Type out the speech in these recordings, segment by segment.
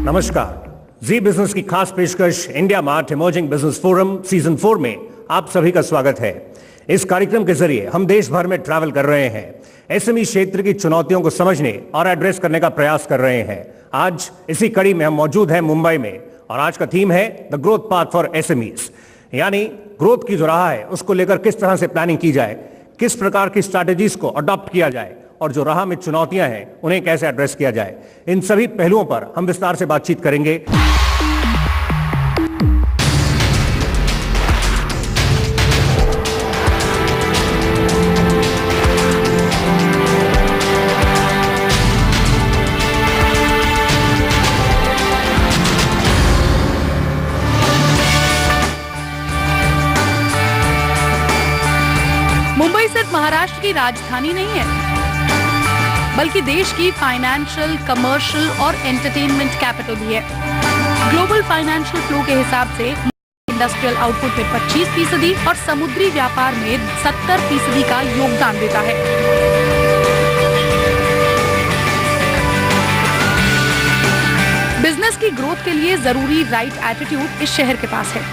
नमस्कार। जी बिजनेस की खास पेशकश India mart emerging business forum season 4 में आप सभी का स्वागत है। इस कार्यक्रम के जरिए हम देश भर में ट्रैवल कर रहे हैं, एसएमई क्षेत्र की चुनौतियों को समझने और एड्रेस करने का प्रयास कर रहे हैं। आज इसी कड़ी में हम मौजूद हैं मुंबई में और आज का थीम है the growth path for SMEs, यानी ग्रोथ की जो राह है उसको लेकर किस तरह से प्लानिंग की जाए, किस प्रकार की स्ट्रैटेजीज को अडॉप्ट किया जाए और जो राह में चुनौतियां हैं उन्हें कैसे एड्रेस किया जाए। इन सभी पहलुओं पर हम विस्तार से बातचीत करेंगे। मुंबई सिर्फ महाराष्ट्र की राजधानी नहीं है, बल्कि देश की फाइनेंशियल, कमर्शियल और एंटरटेनमेंट कैपिटल भी है। ग्लोबल फाइनेंशियल फ्लो के हिसाब से इंडस्ट्रियल आउटपुट में 25% और समुद्री व्यापार में 70% का योगदान देता है। बिजनेस की ग्रोथ के लिए जरूरी राइट एटीट्यूड इस शहर के पास है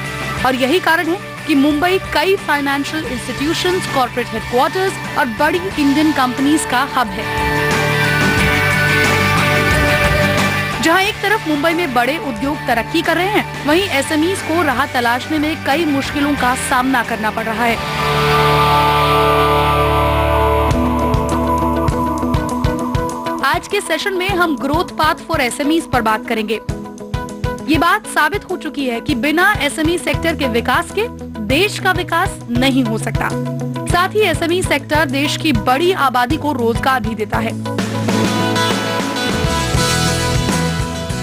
और यही कारण है कि मुंबई कई फाइनेंशियल इंस्टीट्यूशंस, कॉर्पोरेट हेडक्वार्टर्स और बड़ी इंडियन कंपनीज का हब है। जहां एक तरफ मुंबई में बड़े उद्योग तरक्की कर रहे हैं, वहीं एसएमईज को राह तलाशने में कई मुश्किलों का सामना करना पड़ रहा है। आज के सेशन में हम ग्रोथ पाथ फॉर एसएमईज पर बात करेंगे। ये बात साबित हो चुकी है कि बिना एसएमई सेक्टर के विकास के देश का विकास नहीं हो सकता। साथ ही एसएमई सेक्टर देश की बड़ी आबादी को रोजगार भी देता है।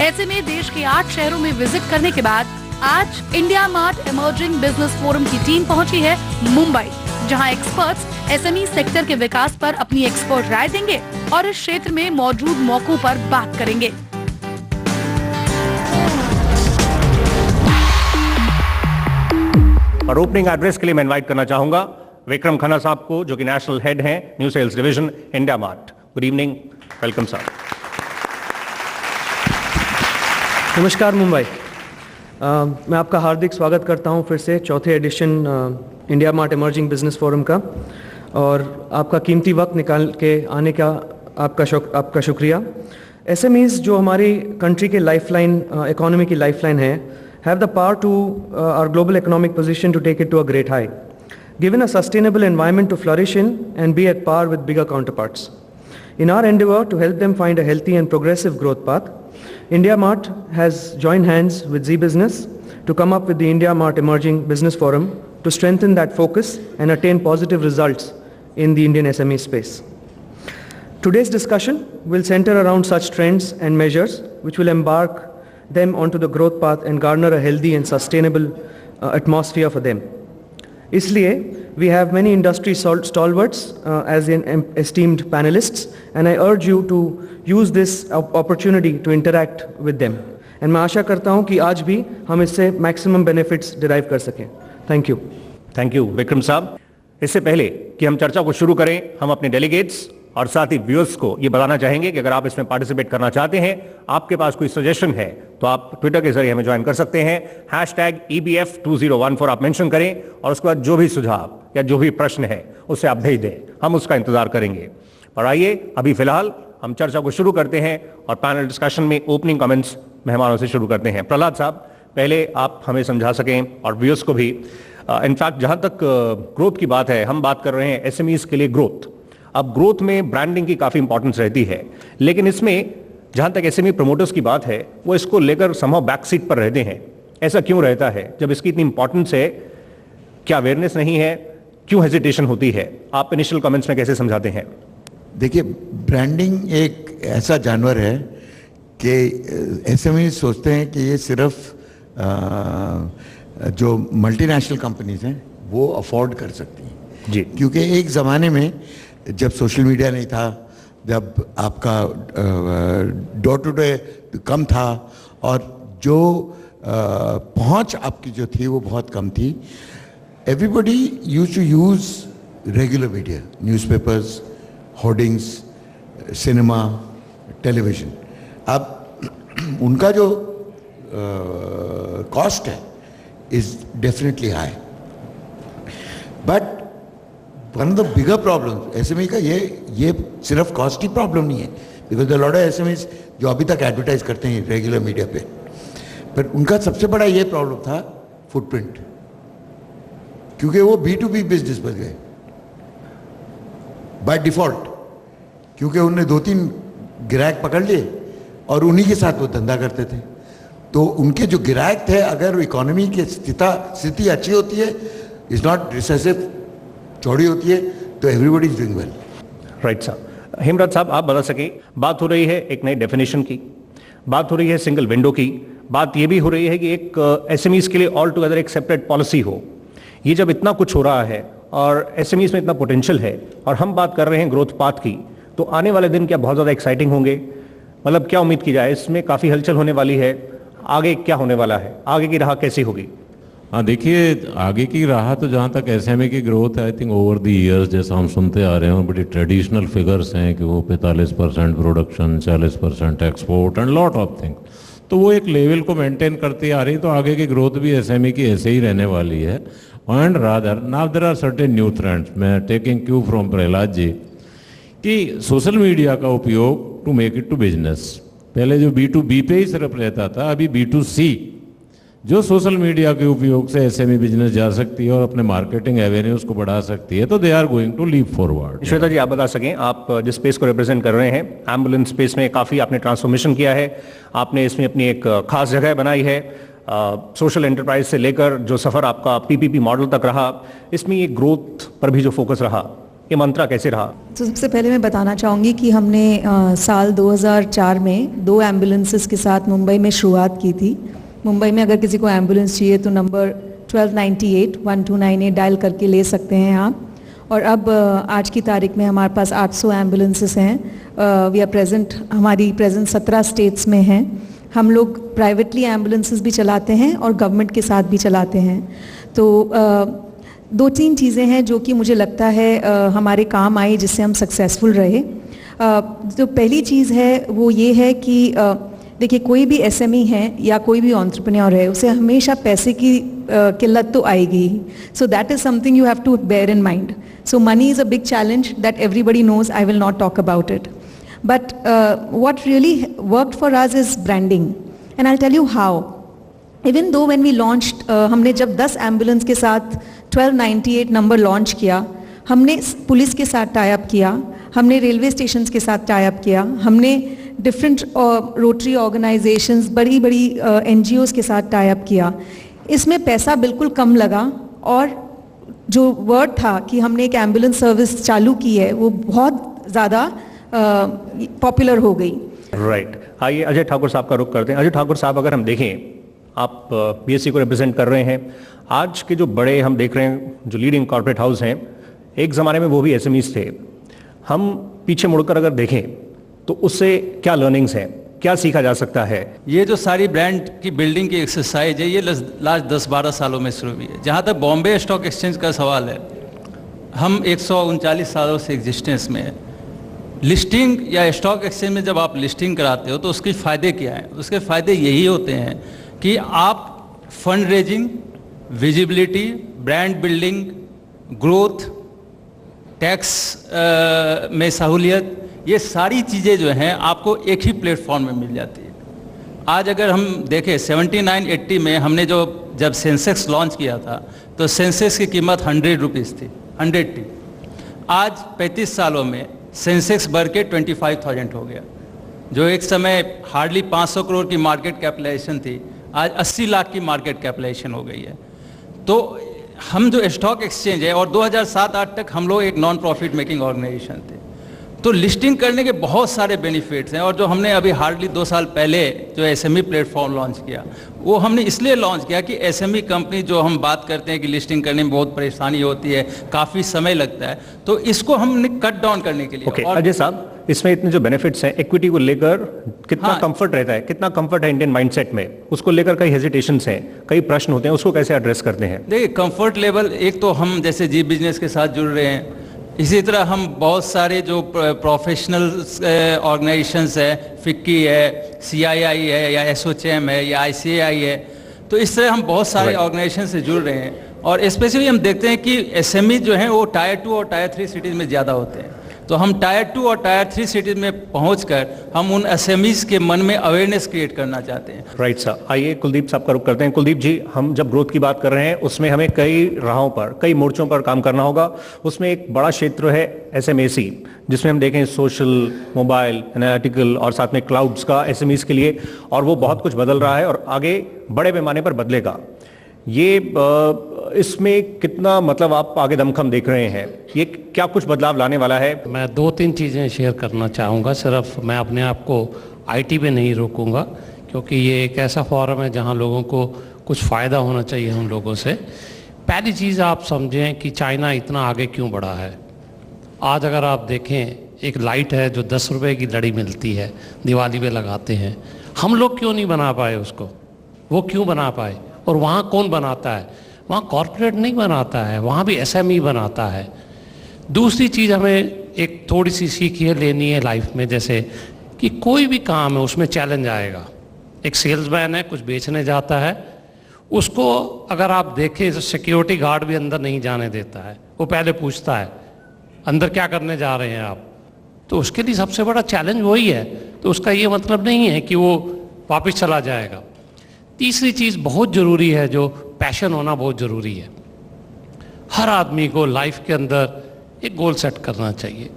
ऐसे में देश के 8 शहरों में विजिट करने के बाद आज India mart emerging business forum की टीम पहुंची है मुंबई, जहां एक्सपर्ट्स एसएमई सेक्टर के विकास पर अपनी एक्सपर्ट राय देंगे और इस क्षेत्र में मौजूद मौकों पर बात करेंगे। और ओपनिंग एड्रेस के लिए मैं इनवाइट करना चाहूंगा विक्रम खन्ना साहब को, जो कि नेशनल हेड हैं new sales division India mart. Good evening, welcome sir. नमस्कार मुंबई। मैं आपका हार्दिक स्वागत करता हूं फिर से चौथे addition India mart emerging business forum का, और आपका कीमती वक्त निकाल के आने का आपका शुक्रिया। एसएमईज जो हमारी कंट्री के लाइफलाइन, इकोनॉमी की लाइफलाइन है, have the power to our global economic position to take it to a great high, given a sustainable environment to flourish in and be at par with bigger counterparts. In our endeavor to help them find a healthy and progressive growth path, India Mart has joined hands with Zee Business to come up with the India Mart Emerging Business Forum to strengthen that focus and attain positive results in the Indian SME space. Today's discussion will center around such trends and measures which will embark them onto the growth path and garner a healthy and sustainable atmosphere for them. इसलिए we have many industry stalwarts as in esteemed panelists, and I urge you to use this opportunity to interact with them. And मैं आशा करता हूँ कि आज भी हम इससे maximum benefits derive कर सकें. Thank you. Thank you Vikram साहब। इससे पहले कि हम चर्चा को शुरू करें, हम अपने डेलीगेट्स और साथ ही व्यूअर्स को ये बताना चाहेंगे कि अगर आप इसमें पार्टिसिपेट करना चाहते हैं, आपके पास कोई सजेशन है, तो आप ट्विटर के जरिए हमें ज्वाइन कर सकते हैं। #EBF2014 आप मेंशन करें और उसके बाद जो भी सुझाव या जो भी प्रश्न है उसे आप भेज दें, हम उसका इंतजार करेंगे। और आइए अभी फिलहाल हम चर्चा को शुरू करते हैं और पैनल डिस्कशन में ओपनिंग कमेंट्स मेहमानों से शुरू करते हैं। प्रहलाद साहब, पहले आप हमें समझा सकें और व्यूअर्स को भी। इनफैक्ट जहां तक ग्रोथ की बात है, हम बात कर रहे हैं एसएमईज के लिए ग्रोथ। अब ग्रोथ में ब्रांडिंग की काफी इंपॉर्टेंस रहती है, लेकिन इसमें जहां तक एसएमई प्रमोटर्स की बात है, वो इसको लेकर समहाउ बैक सीट पर रहते हैं। ऐसा क्यों रहता है? जब इसकी इतनी इंपॉर्टेंस है, क्या अवेयरनेस नहीं है? क्यों हेजिटेशन होती है? आप इनिशियल कमेंट्स में कैसे समझाते हैं? देखिए, ब्रांडिंग एक ऐसा जानवर है कि एसएमई सोचते हैं कि ये सिर्फ जो मल्टीनेशनल कंपनीज हैं वो अफोर्ड कर सकती हैं जी, क्योंकि एक ज़माने में जब सोशल मीडिया नहीं था, जब आपका डोर टू डोर कम था और जो पहुंच आपकी जो थी वो बहुत कम थी, everybody used to use regular media, newspapers, hoardings, cinema, television. अब उनका जो कॉस्ट है is definitely high. But one of the bigger problem SME का ये सिर्फ कॉस्ट की प्रॉब्लम नहीं है, because the lot of SMEs जो अभी तक एडवर्टाइज करते हैं रेगुलर मीडिया पे, पर उनका सबसे बड़ा ये प्रॉब्लम था फुटप्रिंट, क्योंकि वो B2B बिजनेस बन गए बाय डिफॉल्ट, क्योंकि उनने 2-3 गिराहक पकड़ लिए और उन्हीं के साथ वो धंधा करते थे. तो उनके जो गिराहक थे, अगर इकोनॉमी की स्थिति अच्छी होती है, इज नॉट रिसेसिव, चौड़ी होती है, तो everybody is doing well. Right साहब. हेमराज साहब, आप बता सके, बात हो रही है एक नई डेफिनेशन की, बात हो रही है सिंगल विंडो की, बात ये भी हो रही है कि एक एसएमईज के लिए ऑल टुगेदर एक सेपरेट पॉलिसी हो. ये जब इतना कुछ हो रहा है और एसएमईज में इतना पोटेंशियल है और हम बात कर रहे हैं ग्रोथ पाथ की, तो आने वाले दिन क्या बहुत ज़्यादा एक्साइटिंग होंगे? मतलब क्या उम्मीद की जाए? इसमें काफ़ी हलचल होने वाली है. आगे क्या होने वाला है? आगे की राह कैसी होगी? हाँ, देखिए, आगे की राह तो जहाँ तक एसएमई की ग्रोथ है, I think over the years जैसा हम सुनते आ रहे हैं, बड़ी ट्रेडिशनल फिगर्स हैं कि वो 45% production, 40% export and lot of things, तो वो एक लेवल को मेंटेन करती आ रही. तो आगे की ग्रोथ भी एसएमई की ऐसे ही रहने वाली है. And rather now there are certain new trends. मैं taking cue from Prahlad ji कि सोशल मीडिया का उपयोग to make it to business. पहले जो B2B पे ही सिर्फ रहता था, अभी B2C जो सोशल मीडिया के उपयोग से एसएमई बिजनेस जा सकती है और अपने मार्केटिंग एवेन्यूज को बढ़ा सकती है, तो they are going to leap forward. Shweta ji, आप बता सकें, आप जिस स्पेस को रिप्रेजेंट कर रहे हैं, एम्बुलेंस स्पेस में काफ़ी आपने ट्रांसफॉर्मेशन किया है, आपने इसमें अपनी एक खास जगह बनाई है. सोशल एंटरप्राइज से लेकर जो सफ़र आपका पीपीपी मॉडल तक रहा, इसमें ये ग्रोथ पर भी जो फोकस रहा, ये मंत्रा कैसे रहा? तो सबसे पहले मैं बताना चाहूँगी कि हमने साल 2004 में 2 एम्बुलेंसेस के साथ मुंबई में शुरुआत की थी. मुंबई में अगर किसी को एम्बुलेंस चाहिए तो नंबर 1298 डायल करके ले सकते हैं आप. और अब आज की तारीख में हमारे पास 800 एम्बुलेंसेस हैं. वी आर प्रेजेंट, हमारी प्रेजेंस 17 स्टेट्स में हैं. हम लोग प्राइवेटली एम्बुलेंसेस भी चलाते हैं और गवर्नमेंट के साथ भी चलाते हैं. तो 2-3 चीज़ें हैं जो कि मुझे लगता है हमारे काम आई, जिससे हम सक्सेसफुल रहे. जो पहली चीज़ है वो ये है कि देखिए, कोई भी एसएमई है या कोई भी एंटरप्रेन्योर है, उसे हमेशा पैसे की किल्लत तो आएगी ही. So that is something you have to bear in mind. So money is a big challenge that everybody knows. I will not talk about it. But what really worked for us is branding, and I will tell you how. Even though when we launched, हमने जब 10 ambulance के साथ 1298 number launch किया, हमने police के साथ tie up किया, हमने रेलवे स्टेशन के साथ टाई अप किया, हमने डिफरेंट रोटरी ऑर्गेनाइजेशंस, बड़ी बड़ी NGOs के साथ टाई अप किया. इसमें पैसा बिल्कुल कम लगा और जो वर्ड था कि हमने एक एम्बुलेंस सर्विस चालू की है, वो बहुत ज़्यादा पॉपुलर हो गई. राइट. आइए अजय ठाकुर साहब का रुख करते हैं. अजय ठाकुर साहब, अगर हम देखें, आप BSC को रिप्रेजेंट कर रहे हैं, आज के जो बड़े हम देख रहे हैं जो लीडिंग कॉर्पोरेट हाउस हैं, एक ज़माने में वो भी एसएमईज थे. हम पीछे मुड़कर अगर देखें तो उससे क्या लर्निंग्स हैं, क्या सीखा जा सकता है? ये जो सारी ब्रांड की बिल्डिंग की एक्सरसाइज है, ये लास्ट 10-12 सालों में शुरू हुई है. जहाँ तक बॉम्बे स्टॉक एक्सचेंज का सवाल है, हम 139 सालों से एग्जिस्टेंस में है. लिस्टिंग या स्टॉक एक्सचेंज में जब आप लिस्टिंग कराते हो तो उसके फ़ायदे क्या हैं? उसके फ़ायदे यही होते हैं कि आप fund raising, visibility, brand building, growth, tax में सहूलियत, ये सारी चीज़ें जो हैं आपको एक ही प्लेटफॉर्म में मिल जाती है. आज अगर हम देखें 79-80 में हमने जब सेंसेक्स लॉन्च किया था तो सेंसेक्स की कीमत 100 रुपीज़ थी, 100 थी. आज 35 सालों में सेंसेक्स बढ़ के 25,000 हो गया. जो एक समय हार्डली 500 करोड़ की मार्केट कैपिटलाइजेशन थी, आज 80 लाख की मार्केट कैपिटलाइजेशन हो गई है. तो हम जो स्टॉक एक्सचेंज है, और 2007-8 तक हम लोग एक नॉन प्रॉफिट मेकिंग ऑर्गेनाइजेशन थे. तो लिस्टिंग करने के बहुत सारे बेनिफिट्स हैं. और जो हमने अभी हार्डली 2 साल पहले जो एसएमई प्लेटफॉर्म लॉन्च किया, वो हमने इसलिए लॉन्च किया कि एसएमई कंपनी, जो हम बात करते हैं कि लिस्टिंग करने में बहुत परेशानी होती है, काफ़ी समय लगता है, तो इसको हमने कट डाउन करने के लिए. ओके, अजय साहब, इसमें इतने जो बेनिफिट्स हैं, इक्विटी को लेकर कितना कंफर्ट रहता है, कितना कंफर्ट है इंडियन माइंडसेट में? उसको लेकर कई हेजिटेशंस हैं, कई प्रश्न होते हैं, उसको कैसे एड्रेस करते हैं? देखिए, कंफर्ट लेवल, एक तो हम जैसे जी बिजनेस के साथ जुड़ रहे हैं, इसी तरह हम बहुत सारे जो प्रोफेशनल ऑर्गेनाइजेशंस है, फिक्की है, सीआईआई है या एसोचएम है या आईसीएआई है, तो इस तरह हम बहुत सारे ऑर्गेनाइजेशन से जुड़ रहे हैं। और स्पेशली हम देखते हैं कि एसएमई जो हैं वो टायर 2 और टायर 3 सिटीज़ में ज़्यादा होते हैं। तो हम टायर 2 और टायर 3 सिटीज़ में पहुंचकर हम उन एसएमईज के मन में अवेयरनेस क्रिएट करना चाहते हैं। राइट सर, आइए कुलदीप साहब का रुख करते हैं। कुलदीप जी, हम जब ग्रोथ की बात कर रहे हैं उसमें हमें कई राहों पर, कई मोर्चों पर काम करना होगा। उसमें एक बड़ा क्षेत्र है एसएमएसी, जिसमें हम देखें सोशल, मोबाइल, एनालिटिकल और साथ में क्लाउड्स का एसएमईज के लिए, और वो बहुत कुछ बदल रहा है और आगे बड़े पैमाने पर बदलेगा। ये इसमें कितना मतलब आप आगे दमखम देख रहे हैं, ये क्या कुछ बदलाव लाने वाला है? मैं 2-3 चीज़ें शेयर करना चाहूँगा। सिर्फ मैं अपने आप को आईटी पे नहीं रोकूंगा, क्योंकि ये एक ऐसा फोरम है जहाँ लोगों को कुछ फ़ायदा होना चाहिए हम लोगों से। पहली चीज़ आप समझें कि चाइना इतना आगे क्यों बढ़ा है। आज अगर आप देखें, एक लाइट है जो 10 रुपये की लड़ी मिलती है, दिवाली पे लगाते हैं, हम लोग क्यों नहीं बना पाए उसको? वो क्यों बना पाए? और वहाँ कौन बनाता है? वहाँ कॉरपोरेट नहीं बनाता है, वहाँ भी एसएमई बनाता है। दूसरी चीज़ हमें एक थोड़ी सी सीख ये लेनी है लाइफ में, जैसे कि कोई भी काम है उसमें चैलेंज आएगा। एक सेल्समैन है, कुछ बेचने जाता है, उसको अगर आप देखें तो सिक्योरिटी गार्ड भी अंदर नहीं जाने देता है। वो पहले पूछता है अंदर क्या करने जा रहे हैं आप, तो उसके लिए सबसे बड़ा चैलेंज वही है। तो उसका ये मतलब नहीं है कि वो वापस चला जाएगा। तीसरी चीज़ बहुत ज़रूरी है, जो पैशन होना बहुत ज़रूरी है। हर आदमी को लाइफ के अंदर एक गोल सेट करना चाहिए।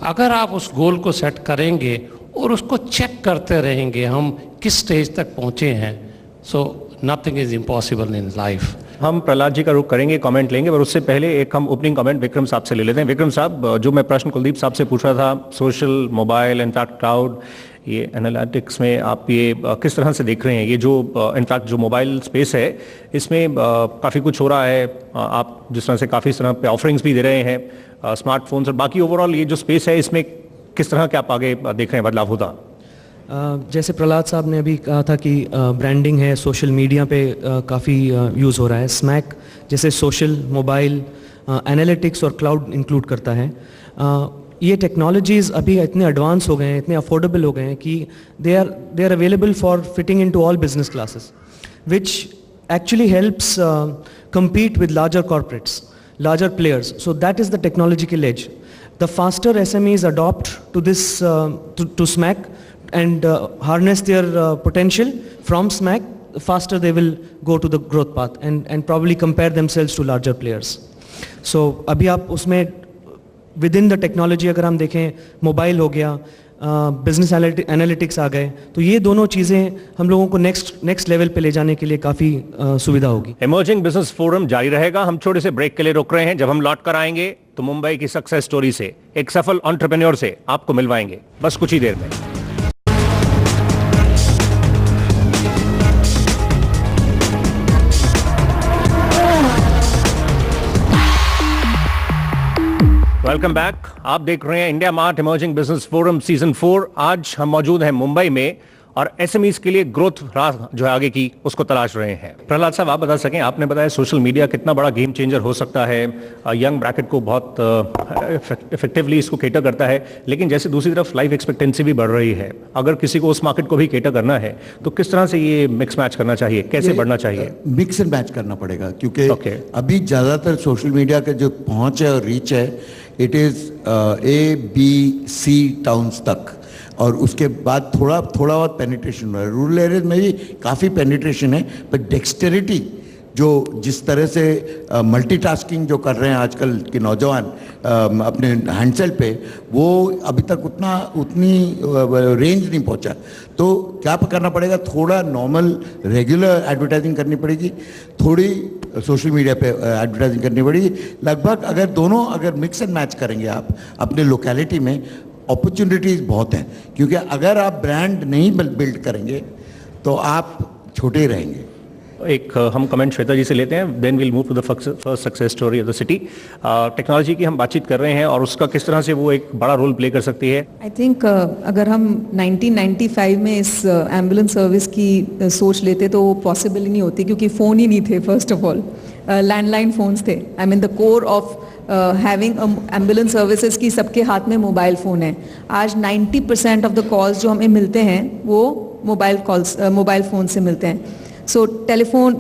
अगर आप उस गोल को सेट करेंगे और उसको चेक करते रहेंगे हम किस स्टेज तक पहुँचे हैं, so nothing is impossible in life. हम प्रहलाद जी का रुख करेंगे, कमेंट लेंगे, पर उससे पहले एक हम ओपनिंग कमेंट विक्रम साहब से ले लेते हैं। विक्रम साहब, जो मैं प्रश्न कुलदीप साहब से पूछ रहा था, सोशल, मोबाइल, इनफैक्ट क्लाउड, ये एनालिटिक्स में आप ये किस तरह से देख रहे हैं? ये जो इनफैक्ट जो मोबाइल स्पेस है, इसमें काफ़ी कुछ हो रहा है। आप जिस तरह से काफ़ी तरह पे ऑफरिंग्स भी दे रहे हैं, स्मार्टफोन्स और बाकी ओवरऑल ये जो स्पेस है, इसमें किस तरह के आप आगे देख रहे हैं बदलाव होता? जैसे प्रहलाद साहब ने अभी कहा था कि ब्रांडिंग है, सोशल मीडिया पे काफ़ी यूज़ हो रहा है। स्मैक जैसे सोशल, मोबाइल, एनालिटिक्स और क्लाउड इंक्लूड करता है। ये टेक्नोलॉजीज़ अभी इतने एडवांस हो गए हैं, इतने अफोर्डेबल हो गए हैं कि they are available for fitting into all business classes, which actually helps compete with larger corporates, larger players. So that is the technological edge. The faster SMEs adopt to this to SMAC and harness their potential from SMAC, the faster they will go to the growth path and probably compare themselves to larger players. So अभी आप उसमें within the technology अगर हम देखें, mobile हो गया, business analytics आ गए, तो ये दोनों चीज़ें हम लोगों को नेक्स्ट लेवल पे ले जाने के लिए काफ़ी सुविधा होगी। इमर्जिंग बिजनेस फोरम जारी रहेगा। हम छोटे से ब्रेक के लिए रुक रहे हैं। जब हम लौट कर आएंगे तो मुंबई की सक्सेस स्टोरी से, एक सफल एंटरप्रेन्योर से आपको मिलवाएंगे, बस कुछ ही देर में। Welcome back. आप देख रहे हैं India mart emerging business forum season 4। आज हम मौजूद हैं मुंबई में और एसएमईज के लिए ग्रोथ राह जो है आगे की, उसको तलाश रहे हैं। प्रहलाद साहब, आप बता सकें, आपने बताया सोशल मीडिया कितना बड़ा गेम चेंजर हो सकता है, यंग ब्रैकेट को बहुत इफेक्टिवली इसको केटर करता है, लेकिन जैसे दूसरी तरफ लाइफ एक्सपेक्टेंसी भी बढ़ रही है। अगर किसी को उस मार्केट को भी केटर करना है तो किस तरह से ये मिक्स मैच करना चाहिए, कैसे बढ़ना चाहिए? मिक्स एंड मैच करना पड़ेगा, क्योंकि अभी ज़्यादातर सोशल मीडिया का जो पहुँच है और रीच है, इट इज़ A-B-C टाउन्स तक, और उसके बाद थोड़ा बहुत पेनिट्रेशन हो रहा है। रूरल एरियाज में भी काफ़ी पेनिट्रेशन है, पर डेक्सटेरिटी जो जिस तरह से मल्टीटास्किंग जो कर रहे हैं आजकल के नौजवान अपने हैंडसेल पे, वो अभी तक उतनी रेंज नहीं पहुंचा। तो क्या करना पड़ेगा, थोड़ा नॉर्मल रेगुलर एडवर्टाइजिंग करनी पड़ेगी, थोड़ी सोशल मीडिया पे एडवर्टाइजिंग करनी पड़ेगी। लगभग अगर मिक्स एंड मैच करेंगे आप अपने लोकेलिटी में, अपॉर्चुनिटीज़ बहुत हैं, क्योंकि अगर आप ब्रांड नहीं बिल्ड करेंगे तो आप छोटे ही रहेंगे। एक हम कमेंट श्वेता जी से लेते हैं, then will move to the first success story of the city. Technology की हम बातचीत कर रहे हैं और उसका किस तरह से वो एक बड़ा रोल प्ले कर सकती है। आई थिंक अगर हम 1995 में इस एम्बुलेंस सर्विस की सोच लेते तो वो पॉसिबल ही नहीं होती, क्योंकि फ़ोन ही नहीं थे। First of all landline phones थे। I mean the core of having ambulance services की सबके हाथ में मोबाइल फ़ोन है। आज 90% ऑफ द कॉल्स जो हमें मिलते हैं वो मोबाइल फ़ोन से मिलते हैं। So telephone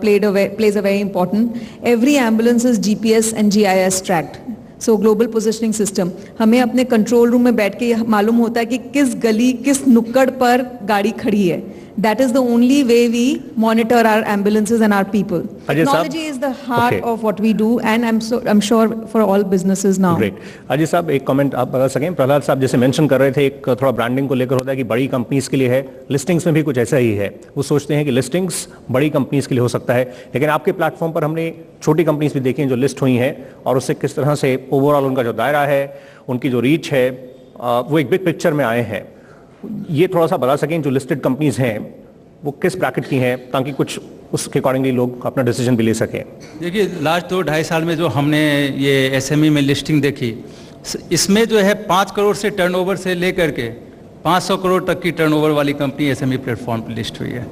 plays a very important. Every ambulance is GPS and GIS tracked. So global positioning system. हमें अपने कंट्रोल रूम में बैठ के मालूम होता है कि किस गली किस नुक्कड़ पर गाड़ी खड़ी है। That is the only way we monitor our ambulances and our people. Ajay Technology Saab, is the heart okay. of what we do, and I'm sure for all businesses now. Great. Ajay साहब एक comment आप बता सकें, प्रहलाद साहब जैसे mention कर रहे थे एक थोड़ा ब्रांडिंग को लेकर होता है कि बड़ी कंपनीज के लिए है, लिस्टिंग्स में भी कुछ ऐसा ही है। वो सोचते हैं कि लिस्टिंग्स बड़ी कंपनीज के लिए हो सकता है, लेकिन आपके प्लेटफॉर्म पर हमने छोटी कंपनीज भी देखी हैं जो लिस्ट हुई हैं और उससे किस तरह से ओवरऑल उनका जो दायरा है, उनकी जो रीच है, वो एक बिग पिक्चर में आए हैं। ये थोड़ा सा बता सकें जो लिस्टेड कंपनीज हैं वो किस ब्रैकेट की हैं, ताकि कुछ उसके अकॉर्डिंगली लोग अपना डिसीजन भी ले सकें। देखिए लास्ट 2-2.5 साल में जो हमने ये एसएमई में लिस्टिंग देखी, इसमें जो है 5 करोड़ से टर्नओवर से लेकर के 500 करोड़ तक की टर्नओवर वाली कंपनी एसएमई प्लेटफॉर्म पर लिस्ट हुई है।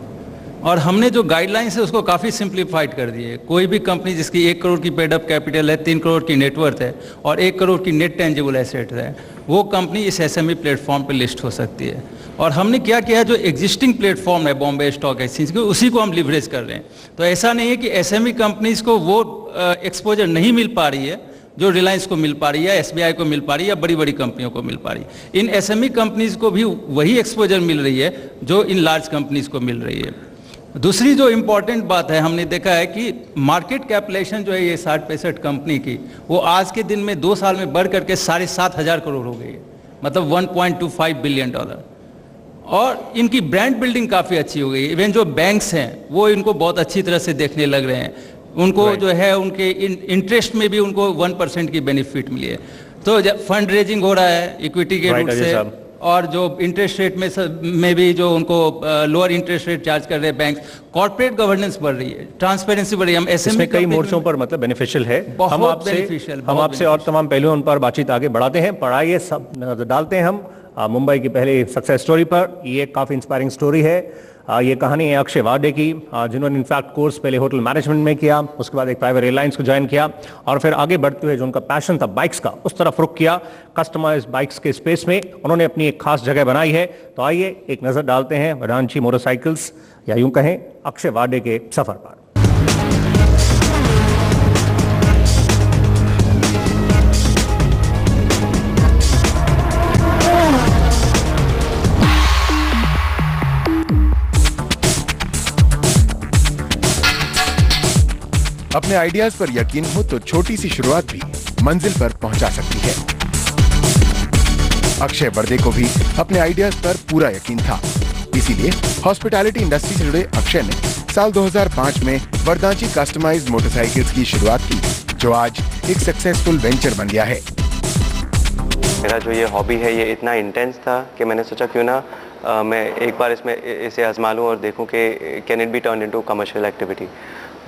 और हमने जो गाइडलाइंस है उसको काफ़ी सिंप्लीफाइड कर दी है। कोई भी कंपनी जिसकी 1 करोड़ की पेड अप कैपिटल है, 3 करोड़ की नेटवर्थ है और 1 करोड़ की नेट टेंजिबल एसेट है, वो कंपनी इस एसएमई प्लेटफॉर्म पर लिस्ट हो सकती है। और हमने क्या किया है, जो एग्जिस्टिंग प्लेटफॉर्म है बॉम्बे स्टॉक एक्सचेंज के, उसी को हम लिवरेज कर रहे हैं। तो ऐसा नहीं है कि एसएमई कंपनीज को वो एक्सपोजर नहीं मिल पा रही है जो रिलायंस को मिल पा रही है, एसबीआई को मिल पा रही है, या बड़ी बड़ी कंपनियों को मिल पा रही है। इन एसएमई कंपनीज को भी वही एक्सपोजर मिल रही है जो इन लार्ज कंपनीज को मिल रही है। दूसरी जो इम्पॉर्टेंट बात है, हमने देखा है कि मार्केट कैपिटलाइजेशन जो है ये 60-65 कंपनी की, वो आज के दिन में 2 साल में बढ़ करके 7,500 करोड़ हो गई है, मतलब $1.25 बिलियन। और इनकी ब्रांड बिल्डिंग काफ़ी अच्छी हो गई है। इवन जो बैंक्स हैं वो इनको बहुत अच्छी तरह से देखने लग रहे हैं। उनको जो है उनके इंटरेस्ट में भी उनको 1% की बेनिफिट मिली है। तो जब फंड रेजिंग हो रहा है इक्विटी के रूप से, और जो इंटरेस्ट रेट में भी जो उनको लोअर इंटरेस्ट रेट चार्ज कर रहे हैं बैंक, कॉर्पोरेट गवर्नेंस बढ़ रही है, ट्रांसपेरेंसी बढ़ रही है। हम एसएमई कई मोर्चों पर मतलब बेनिफिशियल है। हम आपसे और तमाम पहलुओं पर बातचीत आगे बढ़ाते हैं, पढ़ाइए सब नजर डालते हैं हम मुंबई की पहली सक्सेस स्टोरी पर। ये काफ़ी इंस्पायरिंग स्टोरी है। ये कहानी है अक्षय वाडे की, जिन्होंने इनफैक्ट कोर्स पहले होटल मैनेजमेंट में किया, उसके बाद एक प्राइवेट एयरलाइंस को ज्वाइन किया और फिर आगे बढ़ते हुए जो उनका पैशन था बाइक्स का, उस तरफ रुख किया। कस्टमाइज्ड बाइक्स के स्पेस में उन्होंने अपनी एक खास जगह बनाई है। तो आइए एक नज़र डालते हैं वेदांची मोटरसाइकिल्स या यूं कहें अक्षय वाडे के सफ़र पर। अपने आइडियाज पर यकीन हो तो छोटी सी शुरुआत भी मंजिल पर पहुंचा सकती है। अक्षय वर्दे को भी अपने आइडियाज पर पूरा यकीन था, इसीलिए हॉस्पिटैलिटी इंडस्ट्री से जुड़े अक्षय ने साल 2005 में वर्दाची कस्टमाइज्ड मोटरसाइकिल्स की शुरुआत की, जो आज एक सक्सेसफुल वेंचर बन गया है। मेरा जो ये हॉबी है ये इतना इंटेंस था कि मैंने सोचा क्यों ना मैं एक बार इसे आजमा लूँ और देखूँ कि can it be turn into commercial activity.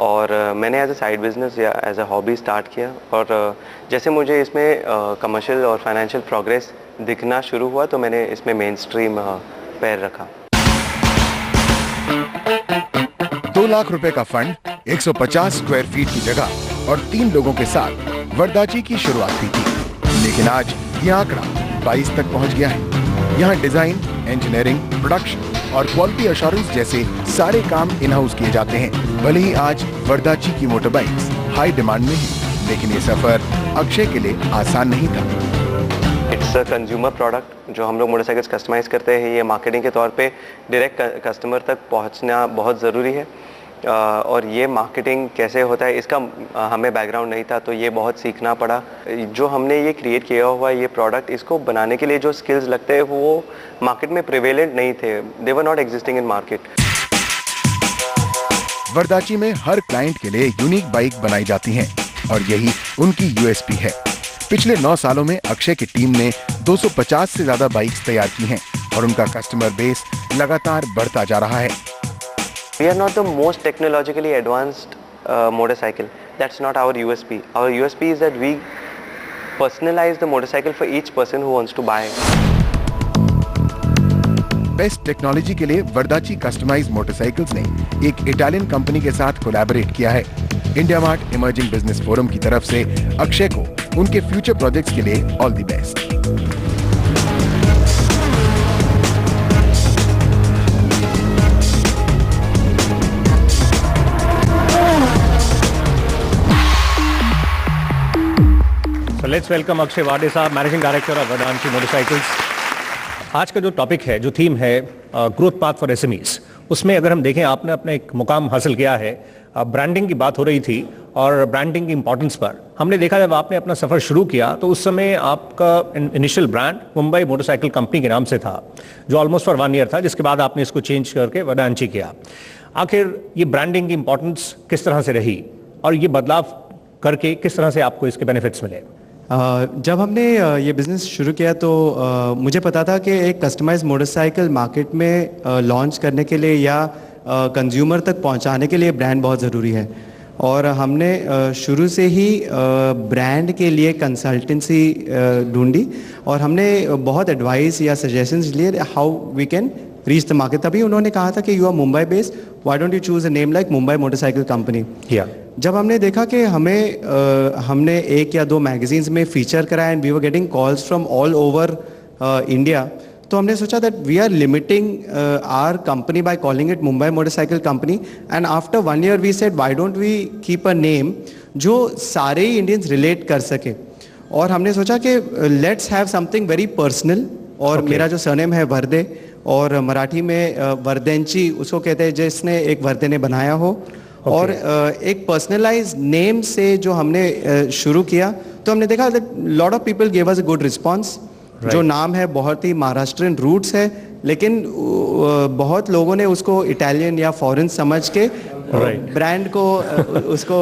और मैंने एज ए साइड बिजनेस या एज ए हॉबी स्टार्ट किया, और जैसे मुझे इसमें कमर्शियल और फाइनेंशियल प्रोग्रेस दिखना शुरू हुआ तो मैंने इसमें मेन स्ट्रीम पैर रखा। 2 लाख रुपए का फंड, 150 स्क्वायर फीट की जगह और 3 लोगों के साथ वर्दाची की शुरुआत हुई थी। लेकिन आज ये आंकड़ा 22 तक पहुंच गया है। यहाँ डिजाइन, इंजीनियरिंग, प्रोडक्शन और क्वालिटी एश्योरेंस जैसे सारे काम इन हाउस किए जाते हैं। भले ही आज वर्दाची की मोटरबाइक्स हाई डिमांड में है, लेकिन ये सफर अक्षय के लिए आसान नहीं था। It's a consumer product. जो हम लोग मोटरसाइकिल्स कस्टमाइज करते हैं, ये मार्केटिंग के तौर पे डायरेक्ट कस्टमर तक पहुंचना बहुत ज़रूरी है। और ये मार्केटिंग कैसे होता है इसका हमें बैकग्राउंड नहीं था, तो ये बहुत सीखना पड़ा। जो हमने ये क्रिएट किया हुआ ये प्रोडक्ट, इसको बनाने के लिए जो स्किल्स लगते हैं वो मार्केट में प्रिवेलेंट नहीं थे, they were not existing in market. वर्दाची में हर क्लाइंट के लिए यूनिक बाइक बनाई जाती हैं और यही उनकी यूएसपी है। पिछले 9 सालों में अक्षय की टीम ने 250 से ज्यादा बाइक्स तैयार की हैं और उनका कस्टमर बेस लगातार बढ़ता जा रहा है। We are not the most technologically advanced motorcycle. That's not our USP. Our USP is that we personalize the motorcycle for each person who wants to buy. Best technology के लिए वर्दाची customised motorcycles ने एक Italian company के साथ collaborate किया है। India mart emerging business forum की तरफ से अक्षय को उनके फ्यूचर प्रोजेक्ट्स के लिए all the best. So let's welcome Akshay वाडे साहब, managing director of Vedanti motorcycles. आज का जो टॉपिक है, जो थीम है ग्रोथ पाथ फॉर एसएमईज, उसमें अगर हम देखें आपने अपना एक मुकाम हासिल किया है। ब्रांडिंग की बात हो रही थी और ब्रांडिंग की इंपॉर्टेंस पर हमने देखा जब आपने अपना सफर शुरू किया तो उस समय आपका initial brand Mumbai motorcycle company के नाम से था, जो ऑलमोस्ट फॉर 1 ईयर था, जिसके बाद आपने इसको चेंज करके वेदांती किया। आखिर ये ब्रांडिंग की इंपॉर्टेंस किस तरह से रही और ये बदलाव करके किस तरह से आपको इसके बेनिफिट्स मिले? जब हमने ये बिज़नेस शुरू किया तो मुझे पता था कि एक कस्टमाइज मोटरसाइकिल मार्केट में लॉन्च करने के लिए या कंज्यूमर तक पहुंचाने के लिए ब्रांड बहुत ज़रूरी है। और हमने शुरू से ही ब्रांड के लिए कंसल्टेंसी ढूंढी और हमने बहुत एडवाइस या सजेशंस लिए how we can reach the market. तभी उन्होंने कहा था कि you are Mumbai based, why don't you choose a name like Mumbai motorcycle company. जब हमने देखा कि हमने 1 या 2 मैगजीन्स में फीचर कराया and we were getting calls from all over India, तो हमने सोचा that we are limiting our company by calling it Mumbai motorcycle company. And after 1 year we said why don't we keep a name जो सारे ही Indians relate कर सके। और हमने सोचा कि let's have something very personal. और मेरा जो सरनेम है वर्दे, और मराठी में वर्देंची उसको कहते हैं जिसने एक वर्दे ने बनाया हो। और एक पर्सनलाइज नेम से जो हमने शुरू किया तो हमने देखा that lot of people gave us a good response. जो नाम है बहुत ही महाराष्ट्रियन रूट्स है, लेकिन बहुत लोगों ने उसको इटालियन या फॉरेन समझ के ब्रांड को उसको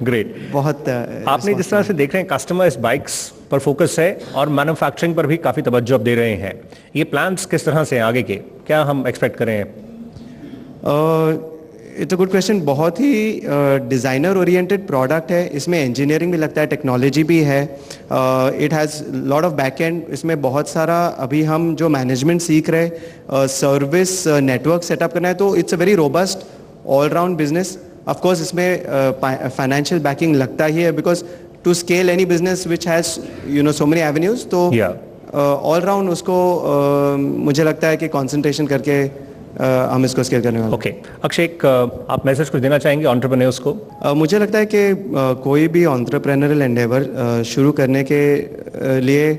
ग्रेट बहुत आपने जिस तरह से देख रहे हैं कस्टमाइज्ड बाइक्स पर फोकस है और मैन्युफैक्चरिंग पर भी काफ़ी तवज्जो आप दे रहे हैं। ये प्लान्स किस तरह से आगे के, क्या हम एक्सपेक्ट करें? It's a good question. बहुत ही डिज़ाइनर ओरिएंटेड प्रोडक्ट है। इसमें इंजीनियरिंग भी लगता है, टेक्नोलॉजी भी है, it has lot of back and. इसमें बहुत सारा अभी हम जो मैनेजमेंट सीख रहे हैं, सर्विस नेटवर्क सेटअप करना है, तो it's a very robust all round business. Of course इसमें फाइनेंशियल बैकिंग लगता ही है, because to scale any business which has so many avenues, तो ऑल राउंड उसको मुझे लगता है कि कॉन्सेंट्रेशन करके हम इसको स्केल करने वाले। ओके अक्षय, आप मैसेज कुछ देना चाहेंगे एंटरप्रेन्योर्स को? मुझे लगता है कि कोई भी एंटरप्रेन्योरियल एंडेवर शुरू करने के लिए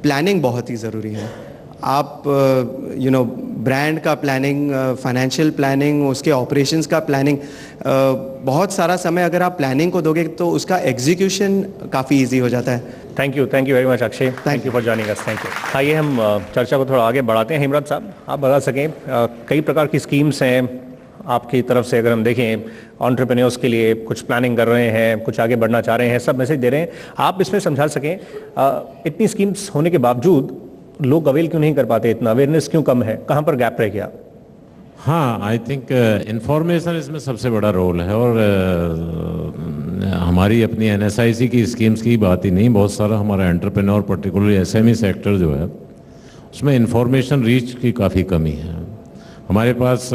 प्लानिंग बहुत ही ज़रूरी है। आप ब्रांड का प्लानिंग, फाइनेंशियल प्लानिंग, उसके ऑपरेशंस का प्लानिंग, बहुत सारा समय अगर आप प्लानिंग को दोगे तो उसका एग्जीक्यूशन काफ़ी इजी हो जाता है। Thank you very much Akshay, thank you for joining us. Thank you. आइए हम चर्चा को थोड़ा आगे बढ़ाते हैं। हिमरत साहब, आप बता सकें कई प्रकार की स्कीम्स हैं आपकी तरफ से, अगर हम देखें एंटरप्रेन्योर्स के लिए कुछ प्लानिंग कर रहे हैं, कुछ आगे बढ़ना चाह रहे हैं, सब मैसेज दे रहे हैं, आप इसमें समझा सकें इतनी स्कीम्स होने के बावजूद लोग अवेल क्यों नहीं कर पाते, इतना अवेयरनेस क्यों कम है, कहाँ पर गैप रह गया? हाँ, आई थिंक इंफॉर्मेशन इसमें सबसे बड़ा रोल है। और हमारी अपनी NSIC की स्कीम्स की बात ही नहीं, बहुत सारा हमारा एंटरप्रेन्योर पर्टिकुलरली SME सेक्टर जो है उसमें इंफॉर्मेशन रीच की काफ़ी कमी है। हमारे पास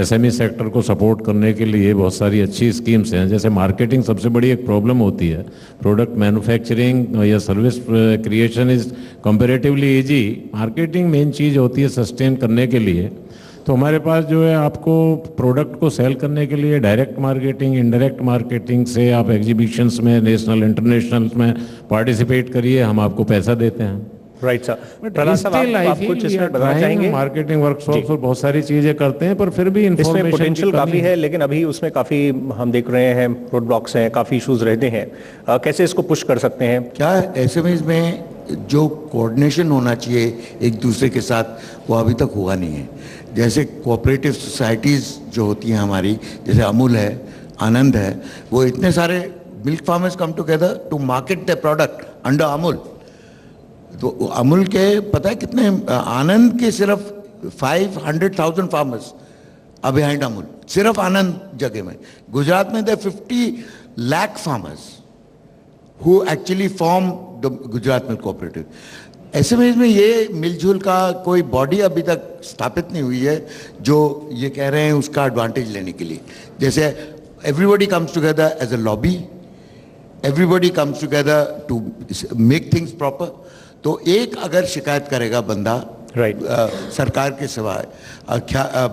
SME सेक्टर को सपोर्ट करने के लिए बहुत सारी अच्छी स्कीम्स हैं। जैसे मार्केटिंग सबसे बड़ी एक प्रॉब्लम होती है, प्रोडक्ट मैन्युफैक्चरिंग या service creation is comparatively easy, marketing main चीज़ होती है सस्टेन करने के लिए। तो हमारे पास जो है आपको प्रोडक्ट को सेल करने के लिए डायरेक्ट मार्केटिंग, इनडायरेक्ट मार्केटिंग से आप एग्जीबिशंस में, नेशनल इंटरनेशनल में पार्टिसिपेट करिए, हम आपको पैसा देते हैं। राइट सर, प्रहलाद साहब आप कुछ इसमें बताना चाहेंगे? मार्केटिंग वर्कशॉप्स और बहुत सारी चीजें करते हैं, पर फिर भी इसमें पोटेंशियल काफी है, लेकिन अभी उसमें काफी हम देख रहे हैं रोड ब्लॉक्स हैं, काफी इश्यूज रहते हैं। कैसे इसको पुश कर सकते हैं? क्या SMEs में जो कोऑर्डिनेशन होना चाहिए एक दूसरे के साथ, वो अभी तक हुआ नहीं है। जैसे कोऑपरेटिव सोसाइटीज़ जो होती हैं हमारी, जैसे अमूल है, आनंद है, वो इतने सारे milk farmers come together to market the product under Amul. तो अमूल के पता है कितने, आनंद के सिर्फ 500,000 फार्मर्स are behind अमूल, सिर्फ आनंद जगह में। गुजरात में 50 lakh farmers who actually form the Gujarat milk cooperative. SMEs में ये मिलजुल का कोई बॉडी अभी तक स्थापित नहीं हुई है जो ये कह रहे हैं उसका एडवांटेज लेने के लिए। जैसे everybody comes together as a lobby, everybody comes together to make things proper. तो एक अगर शिकायत करेगा बंदा Right. सरकार के सिवाय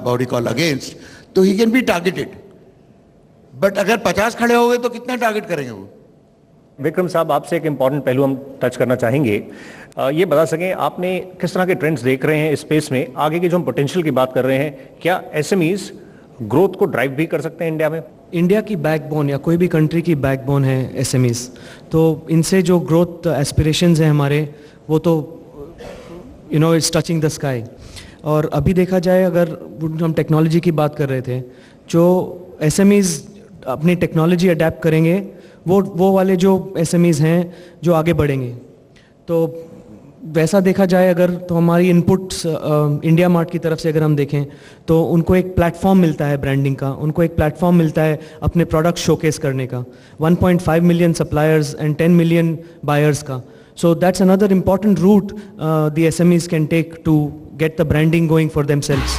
बॉडी कॉल अगेंस्ट, तो he can be targeted. But अगर 50 खड़े हो गए तो कितना टारगेट करेंगे वो? विक्रम साहब, आपसे एक इम्पॉर्टेंट पहलू हम टच करना चाहेंगे. ये बता सकें आपने किस तरह के ट्रेंड्स देख रहे हैं इस स्पेस में, आगे की जो हम पोटेंशियल की बात कर रहे हैं, क्या एसएमईज ग्रोथ को ड्राइव भी कर सकते हैं इंडिया में? इंडिया की बैकबोन या कोई भी कंट्री की बैकबोन है एसएमईज. तो इनसे जो ग्रोथ एस्पिरेशंस हैं हमारे, वो तो इट्स टचिंग द स्काई. और अभी देखा जाए, अगर हम टेक्नोलॉजी की बात कर रहे थे, जो एसएमईज अपनी टेक्नोलॉजी अडेप्ट करेंगे, वो वाले जो एसएमईज हैं जो आगे बढ़ेंगे. तो वैसा देखा जाए अगर, तो हमारी इनपुट्स इंडिया मार्ट की तरफ से अगर हम देखें, तो उनको एक प्लेटफॉर्म मिलता है ब्रांडिंग का, उनको एक प्लेटफॉर्म मिलता है अपने प्रोडक्ट शोकेस करने का, 1.5 million suppliers and 10 million buyers का. So that's another important route the SMEs can take to get the branding going for themselves.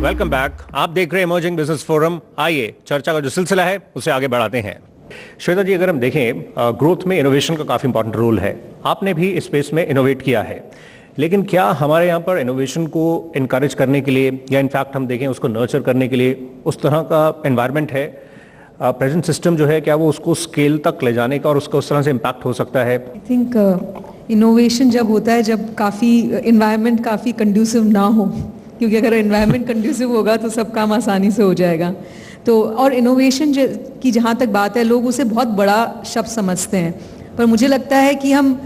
Welcome back. आप देख रहे हैं इमर्जिंग बिजनेस फोरम. आइए चर्चा का जो सिलसिला है उसे आगे बढ़ाते हैं. श्वेता जी, अगर हम देखें, ग्रोथ में इनोवेशन का काफी इंपॉर्टेंट रोल है. आपने भी इस स्पेस में इनोवेट किया है, लेकिन क्या हमारे यहाँ पर इनोवेशन को इनकरेज करने के लिए, या इनफैक्ट हम देखें उसको नर्चर करने के लिए, उस तरह का एनवायरनमेंट है? प्रेजेंट सिस्टम जो है, क्या वो उसको स्केल तक ले जाने का और उसका उस तरह से इम्पैक्ट हो सकता है? आई थिंक इनोवेशन जब होता है, जब काफ़ी इन्वायरमेंट काफ़ी कंड्यूसिव ना हो, क्योंकि अगर इन्वायरमेंट कंड्यूसिव होगा तो सब काम आसानी से हो जाएगा. तो और इनोवेशन की जहाँ तक बात है, लोग उसे बहुत बड़ा शब्द समझते हैं, पर मुझे लगता है कि हम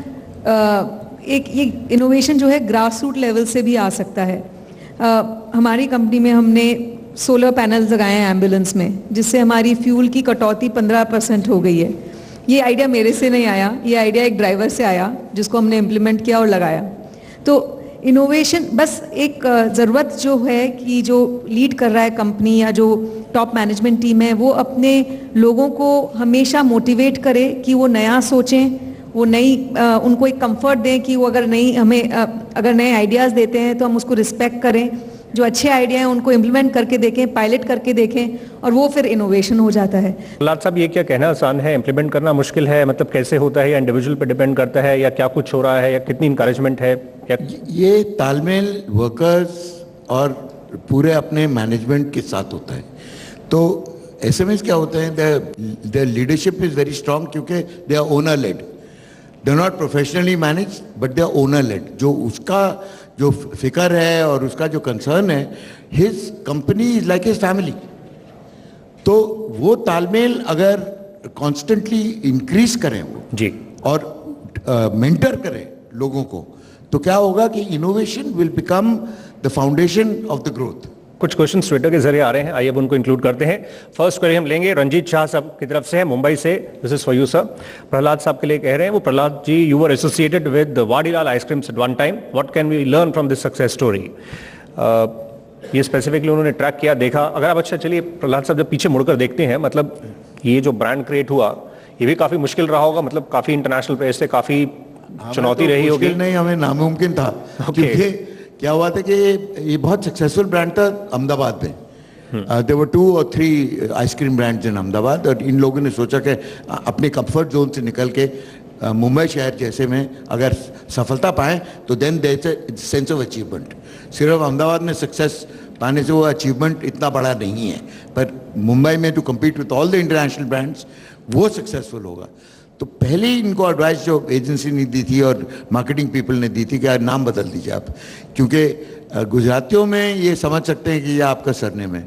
ये इनोवेशन जो है ग्रास रूट लेवल से भी आ सकता है. हमारी कंपनी में हमने सोलर पैनल्स लगाए हैं एम्बुलेंस में, जिससे हमारी फ्यूल की कटौती 15% हो गई है. ये आइडिया मेरे से नहीं आया, ये आइडिया एक ड्राइवर से आया जिसको हमने इम्प्लीमेंट किया और लगाया. तो इनोवेशन बस एक ज़रूरत जो है कि जो लीड कर रहा है कंपनी या जो टॉप मैनेजमेंट टीम है, वो अपने लोगों को हमेशा मोटिवेट करे कि वो नया सोचें, वो नई उनको एक कंफर्ट दें कि वो अगर नए आइडियाज़ देते हैं तो हम उसको रिस्पेक्ट करें. जो अच्छे आइडिया हैं उनको इम्प्लीमेंट करके देखें, पायलट करके देखें, और वो फिर इनोवेशन हो जाता है. प्रहलाद साहब, ये क्या कहना आसान है, इम्प्लीमेंट करना मुश्किल है? मतलब कैसे होता है, या इंडिविजुअल पे डिपेंड करता है, या क्या कुछ हो रहा है, या कितनी इंकरेजमेंट है? ये तालमेल वर्कर्स और पूरे अपने मैनेजमेंट के साथ होता है. तो एसएमईज क्या होते हैं, their leadership is very strong, क्योंकि they are owner led. They are not professionally manage, but they are owner led. जो उसका जो फिक्र है और उसका जो कंसर्न है, his company is like his family. तो वो तालमेल अगर कॉन्स्टेंटली इंक्रीज करें वो जी, और मेंटर करें लोगों को, तो क्या होगा कि innovation will become the foundation of the growth. कुछ क्वेश्चन ट्विटर के जरिए आ रहे हैं, आइए अब उनको इंक्लूड करते हैं. फर्स्ट क्वेश्चन हम लेंगे रंजीत शाह साहब की तरफ से है, मुंबई से. This is for you sir. Prahlad साहब के लिए कह रहे हैं वो, Prahlad ji, you were associated with Vadilal ice creams at one time. What can we learn from this success story? ये स्पेसिफिकली उन्होंने ट्रैक किया, देखा. अगर आप अच्छा चलिए प्रहलाद साहब, जब पीछे मुड़कर देखते हैं, मतलब ये जो ब्रांड क्रिएट हुआ, ये भी काफी मुश्किल रहा होगा, मतलब काफी इंटरनेशनल प्रेस से काफी चुनौती रही होगी. नहीं, हमें नामुमकिन था. क्योंकि क्या हुआ था कि ये बहुत सक्सेसफुल ब्रांड था अहमदाबाद में. There were 2 or 3 ice cream brands in Ahmedabad, और इन लोगों ने सोचा कि अपने कंफर्ट जोन से निकल के मुंबई शहर जैसे में अगर सफलता पाएं तो then there is a sense of achievement. सिर्फ अहमदाबाद में सक्सेस पाने से वो अचीवमेंट इतना बड़ा नहीं है, पर मुंबई में to compete with all the international brands, वो सक्सेसफुल होगा. तो पहले ही इनको एडवाइस जो एजेंसी ने दी थी और मार्केटिंग पीपल ने दी थी कि नाम बदल दीजिए आप, क्योंकि गुजरातियों में ये समझ सकते हैं कि ये आपका सरनेम है,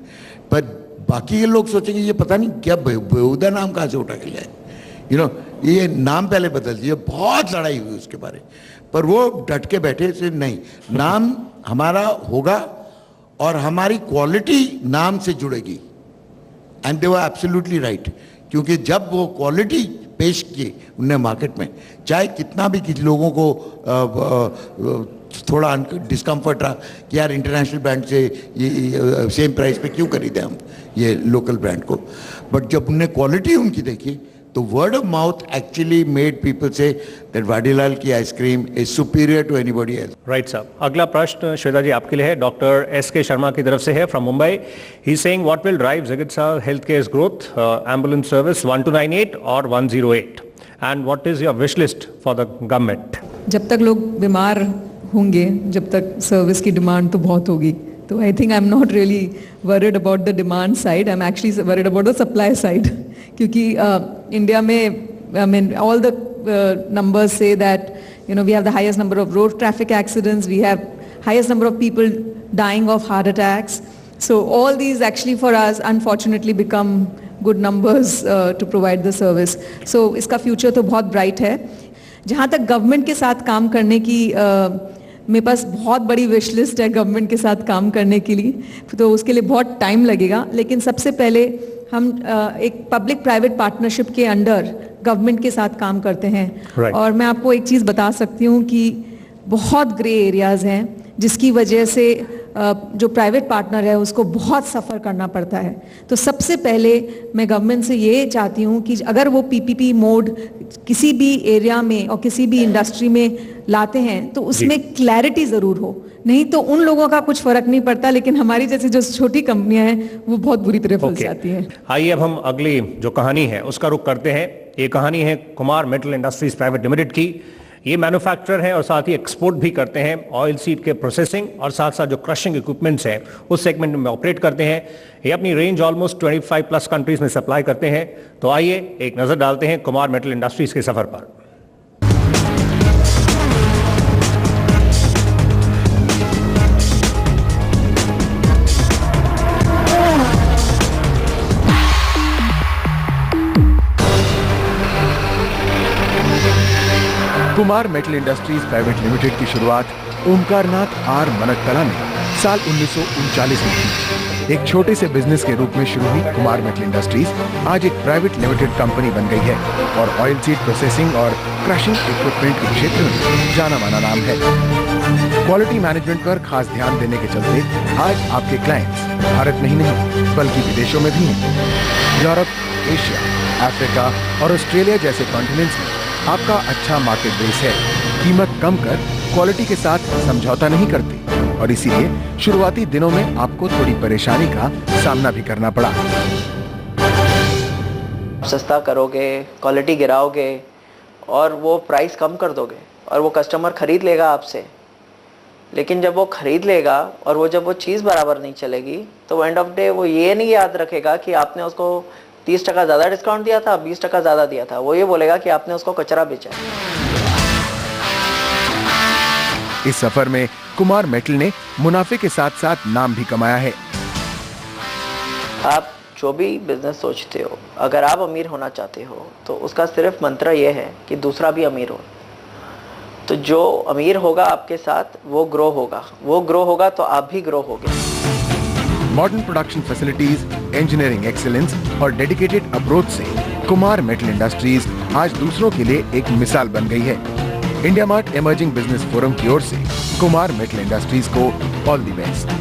पर बाकी ये लोग सोचेंगे ये पता नहीं क्या बेहुदा नाम कहाँ से उठा के लिया है. ये नाम पहले बदल दिए. बहुत लड़ाई हुई उसके बारे, पर वो डट के बैठे से नहीं, नाम हमारा होगा और हमारी क्वालिटी नाम से जुड़ेगी. And they were absolutely right, क्योंकि जब वो क्वालिटी पेश की उनने मार्केट में, चाहे कितना भी किसी लोगों को थोड़ा डिस्कम्फर्ट रहा कि यार इंटरनेशनल ब्रांड से ये सेम प्राइस पे क्यों खरीदें हम ये लोकल ब्रांड को, बट जब उनने क्वालिटी उनकी देखी तो word of mouth actually made people say that Vadilal की ice cream is superior to anybody else. Right साहब, अगला प्रश्न श्वेता जी आपके लिए है, डॉक्टर एस के शर्मा की तरफ से है from Mumbai. He saying what will drive Chikitsa health care growth, ambulance service 1298 और 108, and what is your wish list for the government? जब तक लोग बीमार होंगे, जब तक सर्विस की डिमांड तो बहुत होगी. तो I think I am not really worried about the demand side, I am actually worried about the supply side. क्योंकि इंडिया में, I mean, all the numbers say that, you know, we have the highest number of road traffic accidents, we have highest number of people dying of heart attacks. So all these actually for us unfortunately become good numbers to provide the service. So इसका future तो बहुत bright है. जहाँ तक government के साथ काम करने की मेरे पास बहुत बड़ी विश लिस्ट है गवर्नमेंट के साथ काम करने के लिए, तो उसके लिए बहुत टाइम लगेगा. लेकिन सबसे पहले हम एक पब्लिक प्राइवेट पार्टनरशिप के अंडर गवर्नमेंट के साथ काम करते हैं. Right. और मैं आपको एक चीज़ बता सकती हूँ कि बहुत ग्रे एरियाज़ हैं जिसकी वजह से जो प्राइवेट पार्टनर है उसको बहुत सफ़र करना पड़ता है. तो सबसे पहले मैं गवर्नमेंट से ये चाहती हूँ कि अगर वो पीपीपी मोड किसी भी एरिया में और किसी भी इंडस्ट्री में लाते हैं तो उसमें क्लैरिटी ज़रूर हो, नहीं तो उन लोगों का कुछ फ़र्क नहीं पड़ता, लेकिन हमारी जैसी जो छोटी कंपनियां हैं वो बहुत बुरी तरह फंस जाती हैं. आइए अब हम अगली जो कहानी है उसका रुख करते हैं. ये कहानी है Kumar metal industries private limited की. ये मैन्युफैक्चरर हैं और साथ ही एक्सपोर्ट भी करते हैं. ऑयल सीड के प्रोसेसिंग और साथ साथ जो क्रशिंग इक्विपमेंट्स हैं उस सेगमेंट में ऑपरेट करते हैं. ये अपनी रेंज ऑलमोस्ट 25 प्लस कंट्रीज में सप्लाई करते हैं. तो आइए एक नज़र डालते हैं कुमार मेटल इंडस्ट्रीज के सफ़र पर. Kumar metal industries private limited की शुरुआत ओमकारनाथ आर मनकतला में साल 1939 में की. एक छोटे से बिजनेस के रूप में शुरू हुई कुमार मेटल इंडस्ट्रीज आज एक प्राइवेट लिमिटेड कंपनी बन गई है और ऑयल सीड प्रोसेसिंग और क्रशिंग इक्विपमेंट के क्षेत्र में जाना माना नाम है. क्वालिटी मैनेजमेंट पर खास ध्यान देने के चलते आज आपके क्लाइंट्स भारत में ही नहीं बल्कि विदेशों में भी हैं. यूरोप, एशिया, अफ्रीका और ऑस्ट्रेलिया जैसे कॉन्टिनेंट्स में आपका अच्छा मार्केट बेस है. कीमत कम कर क्वालिटी के साथ समझौता नहीं करते और इसीलिए शुरुआती दिनों में आपको थोड़ी परेशानी का सामना भी करना पड़ा. सस्ता करोगे, क्वालिटी गिराओगे और वो प्राइस कम कर दोगे और वो कस्टमर खरीद लेगा आपसे. लेकिन जब वो खरीद लेगा और जब वो चीज़ बराबर नहीं चलेगी तो एंड ऑफ डे वो ये नहीं याद रखेगा कि आपने उसको 30% ज़्यादा डिस्काउंट दिया था, 20% ज़्यादा दिया था. वो ये बोलेगा कि आपने उसको कचरा बेचा. इस सफर में कुमार मेटल ने मुनाफे के साथ साथ नाम भी कमाया है. आप जो भी बिजनेस सोचते हो, अगर आप अमीर होना चाहते हो तो उसका सिर्फ मंत्र ये है कि दूसरा भी अमीर हो. तो जो अमीर होगा आपके साथ वो ग्रो होगा तो आप भी ग्रो होगे. Modern production facilities, engineering excellence और डेडिकेटेड अप्रोच से कुमार मेटल इंडस्ट्रीज आज दूसरों के लिए एक मिसाल बन गई है. India mart emerging business forum की ओर से कुमार मेटल इंडस्ट्रीज को ऑल द बेस्ट.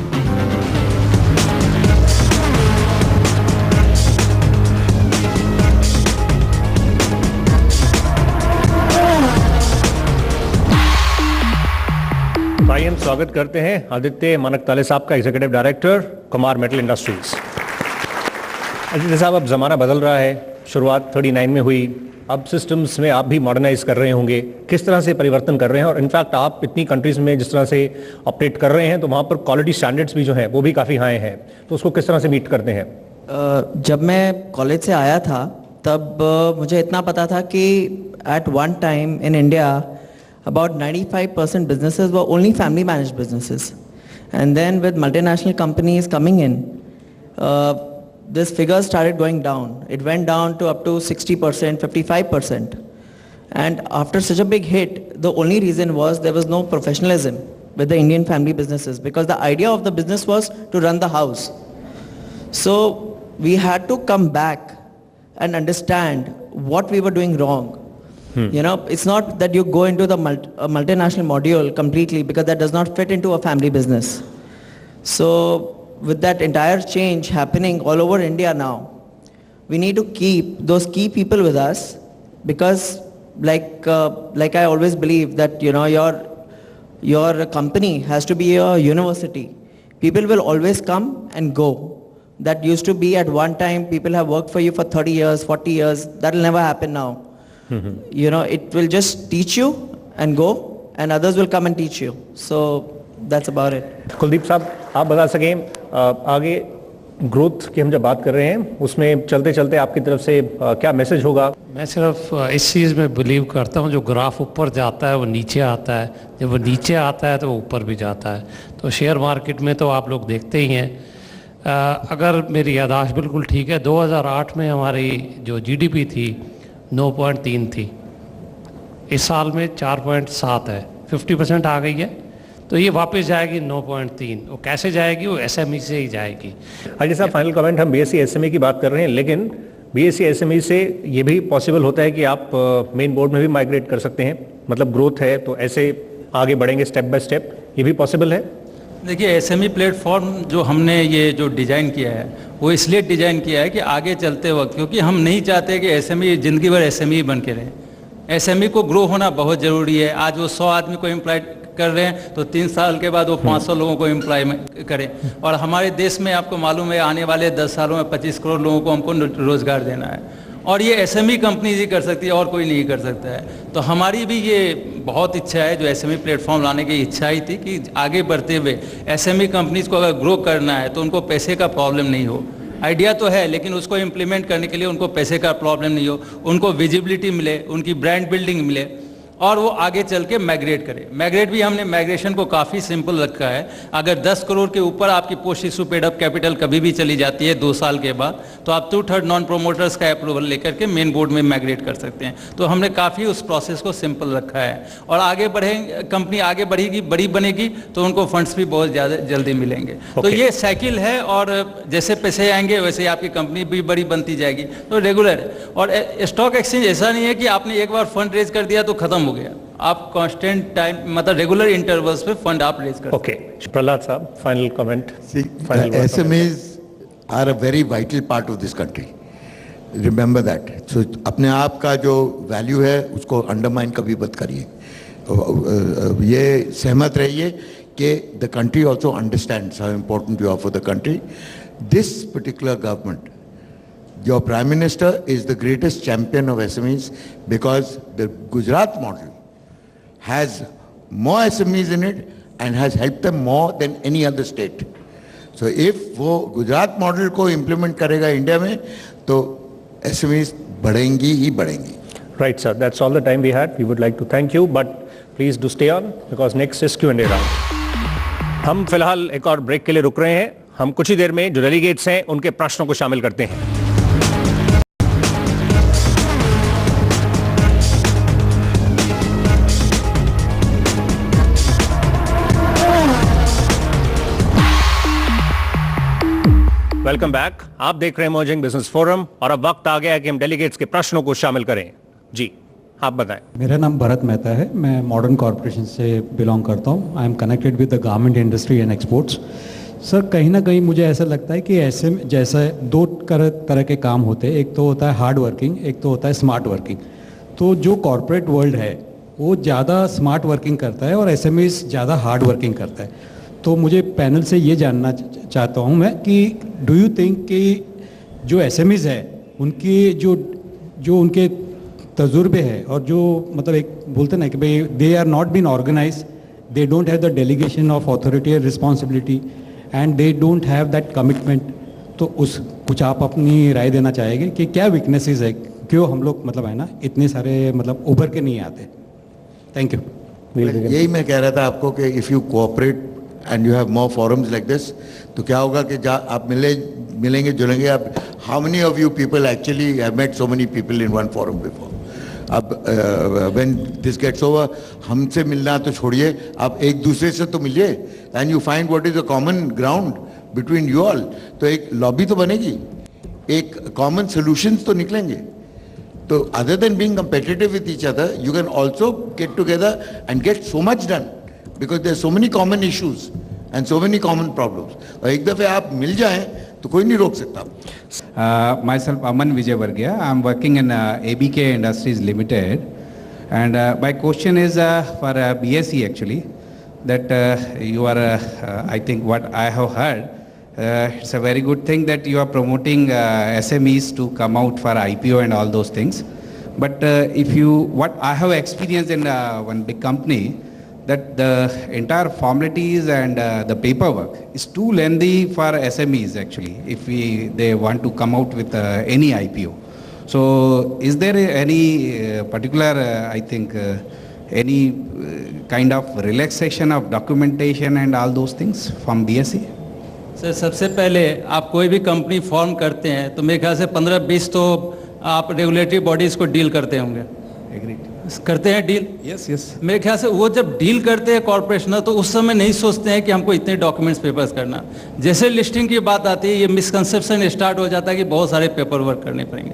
आइए हम स्वागत करते हैं आदित्य मनकतले साहब का, executive director Kumar metal industries. Aditya साहब, अब ज़माना बदल रहा है. शुरुआत 39 में हुई, अब सिस्टम्स में आप भी मॉडर्नाइज कर रहे होंगे. किस तरह से परिवर्तन कर रहे हैं? और इनफैक्ट आप इतनी कंट्रीज़ में जिस तरह से ऑपरेट कर रहे हैं तो वहाँ पर क्वालिटी स्टैंडर्ड्स भी जो हैं वो भी काफ़ी हाई हैं, तो उसको किस तरह से मीट करते हैं? जब मैं कॉलेज से आया था तब मुझे इतना पता था कि at one time in India about 95% businesses were only family managed businesses, and then with multinational companies coming in, this figure started going down. It went down to up to 60%, 55%, and after such a big hit, the only reason was there was no professionalism with the Indian family businesses, because the idea of the business was to run the house. So we had to come back and understand what we were doing wrong. You know, it's not that you go into the multinational module completely, because that does not fit into a family business. So with that entire change happening all over India now, we need to keep those key people with us, because like I always believe that, you know, your company has to be a university. People will always come and go. That used to be at one time, people have worked for you for 30 years, 40 years. That will never happen now. You know, it will just teach you and go, and others will come and teach you. So that's about it. Kuldeep साहब, आप बता सकें आगे growth की हम जब बात कर रहे हैं उसमें चलते चलते आपकी तरफ से क्या मैसेज होगा? मैं सिर्फ इस चीज़ में बिलीव करता हूँ, जो ग्राफ ऊपर जाता है वो नीचे आता है, जब वो नीचे आता है तो वो ऊपर भी जाता है। तो शेयर मार्केट में तो आप लोग देखते ही हैं। अगर मेरी याददाश्त बिल्कुल ठीक है, 2008 में हमारी जो जीडीपी थी 9.3 थी, इस साल में 4.7 है, 50% आ गई है। तो ये वापस जाएगी 9.3। वो कैसे जाएगी? वो एसएमई से ही जाएगी। अजय साहब, फाइनल कमेंट, हम बीएससी एसएमई की बात कर रहे हैं, लेकिन बीएससी एसएमई से ये भी पॉसिबल होता है कि आप मेन बोर्ड में भी माइग्रेट कर सकते हैं, मतलब ग्रोथ है तो ऐसे आगे बढ़ेंगे स्टेप बाय स्टेप, ये भी पॉसिबल है? देखिए, एसएमई प्लेटफॉर्म जो हमने ये जो डिज़ाइन किया है वो इसलिए डिज़ाइन किया है कि आगे चलते वक्त, क्योंकि हम नहीं चाहते कि एसएमई ज़िंदगी भर एसएमई बन के रहे। एसएमई को ग्रो होना बहुत ज़रूरी है। आज वो 100 आदमी को एम्प्लॉय कर रहे हैं तो 3 साल के बाद वो 500 लोगों को एम्प्लॉय करें। और हमारे देश में आपको मालूम है आने वाले 10 सालों में 25 करोड़ लोगों को हमको रोज़गार देना है, और ये एसएमई कंपनीज ही कर सकती है और कोई नहीं कर सकता है। तो हमारी भी ये बहुत इच्छा है, जो एसएमई प्लेटफॉर्म लाने की इच्छा ही थी कि आगे बढ़ते हुए एसएमई कंपनीज को अगर ग्रो करना है तो उनको पैसे का प्रॉब्लम नहीं हो। आइडिया तो है, लेकिन उसको इम्प्लीमेंट करने के लिए उनको पैसे का प्रॉब्लम नहीं हो, उनको विजिबिलिटी मिले, उनकी ब्रांड बिल्डिंग मिले, और वो आगे चल के माइग्रेट करें। माइग्रेट भी हमने माइग्रेशन को काफ़ी सिंपल रखा है। अगर 10 करोड़ के ऊपर आपकी post issue paid up capital कभी भी चली जाती है 2 साल के बाद, तो आप 2/3 नॉन प्रोमोटर्स का अप्रूवल लेकर के मेन बोर्ड में माइग्रेट कर सकते हैं। तो हमने काफ़ी उस प्रोसेस को सिंपल रखा है, और आगे बढ़ेंगे, कंपनी आगे बढ़ेगी, बड़ी बनेगी तो उनको फंड्स भी बहुत ज़्यादा जल्दी मिलेंगे। तो ये साइकिल है, और जैसे पैसे आएंगे वैसे आपकी कंपनी भी बड़ी बनती जाएगी। तो रेगुलर, और स्टॉक एक्सचेंज ऐसा नहीं है कि आपने एक बार फंड रेज कर दिया तो खत्म हो गया। आप कांस्टेंट टाइम, मतलब रेगुलर इंटरवल्स पे फंड आप रेज कर। ओके, प्रहलाद साहब, final comment. SMEs are a very vital part of this country. Remember that. So अपने आप का जो वैल्यू है उसको अंडरमाइन कभी मत करिए। ये सहमत रहिए कि the country also understands how important you are for the country. This particular government, your Prime Minister is the greatest champion of SMEs, because the Gujarat model has more SMEs in it and has helped them more than any other state. So if वो Gujarat model को implement करेगा India में तो SMEs बढ़ेंगी ही बढ़ेंगी। Right, sir. That's all the time we had. We would like to thank you, but please do stay on because next is Q&A round. हम फिलहाल एक और ब्रेक के लिए रुक रहे हैं। हम कुछ ही देर में जो डेलीगेट्स हैं उनके प्रश्नों को शामिल करते हैं। Welcome back. आप देख रहे हैं इमर्जिंग बिजनेस फोरम, और अब वक्त आ गया है कि हम डेलीगेट्स के प्रश्नों को शामिल करें। जी, आप बताएं। मेरा नाम भरत मेहता है, मैं मॉडर्न कॉरपोरेशन से बिलोंग करता हूं। I am connected with the garment industry and exports. Sir, कहीं ना कहीं मुझे ऐसा लगता है कि ऐसे जैसे 2 तरह के काम होते हैं, एक तो होता है हार्ड वर्किंग, एक तो होता है स्मार्ट वर्किंग। तो जो कॉरपोरेट वर्ल्ड है वो ज़्यादा स्मार्ट वर्किंग करता है और SMEs ज़्यादा हार्ड वर्किंग करता है। तो मुझे पैनल से ये जानना चाहता हूँ मैं कि डू यू थिंक कि जो SMEs है उनकी जो उनके तजुर्बे है, और जो मतलब एक बोलते ना कि भाई they are not been organise, they don't have the delegation of authority और responsibility and they don't have that commitment, तो उस कुछ आप अपनी राय देना चाहेंगे कि क्या वीकनेसेस है, क्यों हम लोग मतलब है ना इतने सारे मतलब उभर के नहीं आते? Thank you. यही मैं कह रहा था आपको कि if you cooperate and you have more forums like this, तो क्या होगा कि आप मिलेंगे जुलेंगे। आप how many of you people actually have met so many people in one forum before? अब व्हेन दिस गेट्स ओवर, हमसे मिलना तो छोड़िए, आप एक दूसरे से तो मिलिए and you find what is a common ground between you all. तो एक लॉबी तो बनेगी, एक कॉमन सोल्यूशंस तो निकलेंगे। तो other than being competitive with each other, you can also get together and get so much done, because there are so many common issues and so many common problems. और एक दफे आप मिल जाएं तो कोई नहीं रोक सकता। Myself, Aman Vijayvargiya. I'm working in ABK Industries Limited. And my question is for BSE actually, that you are, I think what I have heard, it's a very good thing that you are promoting SMEs to come out for IPO and all those things. But what I have experienced in one big company, that the entire formalities and the paperwork is too lengthy for SMEs actually, if they want to come out with any IPO. So is there any particular, I think, any kind of relaxation of documentation and all those things from BSE? Sir सबसे पहले आप कोई भी company form करते हैं तो मेरे ख्याल से 15-20 तो आप रेगुलेटरी बॉडीज़ को डील करते होंगे, करते हैं डील? यस। मेरे ख्याल से वो जब डील करते हैं कॉर्पोरेशन तो उस समय नहीं सोचते हैं कि हमको इतने डॉक्यूमेंट्स पेपर्स करना। जैसे लिस्टिंग की बात आती है ये मिसकंसेप्शन स्टार्ट हो जाता है कि बहुत सारे पेपर वर्क करने पड़ेंगे।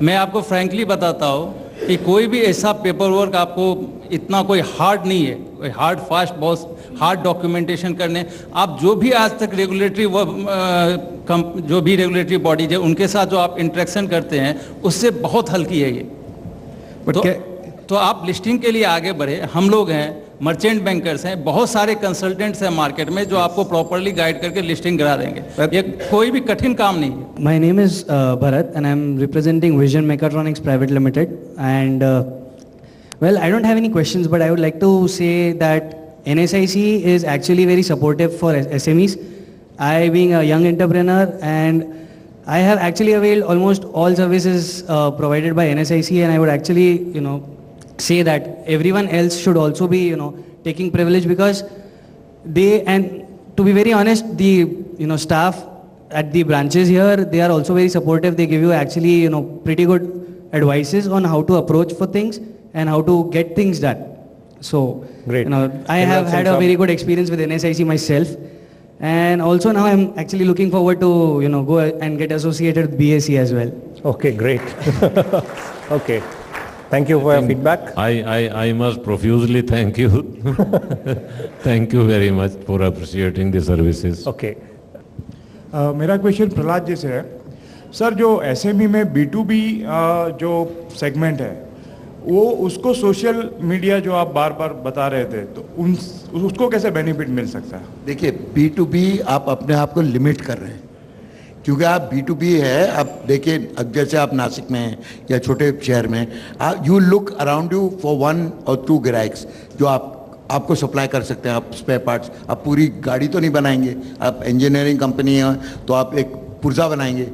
मैं आपको फ्रैंकली बताता हूँ कि कोई भी ऐसा पेपर वर्क आपको इतना कोई हार्ड नहीं है, कोई हार्ड फास्ट बहुत हार्ड डॉक्यूमेंटेशन करने। आप जो भी आज तक रेगुलेटरी जो भी रेगुलेटरी बॉडीज है उनके साथ जो आप इंटरेक्शन करते हैं उससे बहुत हल्की है ये। तो आप लिस्टिंग के लिए आगे बढ़े। हम लोग हैं, मर्चेंट बैंकर्स हैं, बहुत सारे कंसल्टेंट्स हैं मार्केट में जो आपको प्रॉपरली गाइड करके लिस्टिंग करा देंगे। ये कोई भी कठिन काम नहीं है। My name is Bharat and I'm representing Vision Mechatronics Private Limited and well, I don't have any questions, but I would like to say that NSIC is actually very supportive for SMEs. I being a young entrepreneur and I have actually availed almost all services provided by NSIC, and I would actually, say that everyone else should also be, taking privilege, because they, and to be very honest, the, staff at the branches here, they are also very supportive. They give you actually, pretty good advices on how to approach for things and how to get things done. So, great. I have had a very good experience with NSIC myself. And also now I'm actually looking forward to, go and get associated with BSE as well. Okay, great. Okay. Thank you for your feedback. I must profusely thank you. Thank you very much for appreciating the services. Okay. मेरा question Prahlad ji से है। Sir, जो SME में B2B जो segment है वो उसको social media जो आप बार बार बता रहे थे, तो उसको कैसे बेनिफिट मिल सकता है? देखिए, B2B आप अपने आप को लिमिट कर रहे हैं, क्योंकि आप B2B है। आप देखिए, अब जैसे आप नासिक में हैं या छोटे शहर में, you look around you for 1 or 2 ग्राहक्स जो आपको सप्लाई कर सकते हैं। आप स्पेयर पार्ट्स, आप पूरी गाड़ी तो नहीं बनाएंगे, आप इंजीनियरिंग कंपनी है तो आप एक पुर्जा बनाएंगे,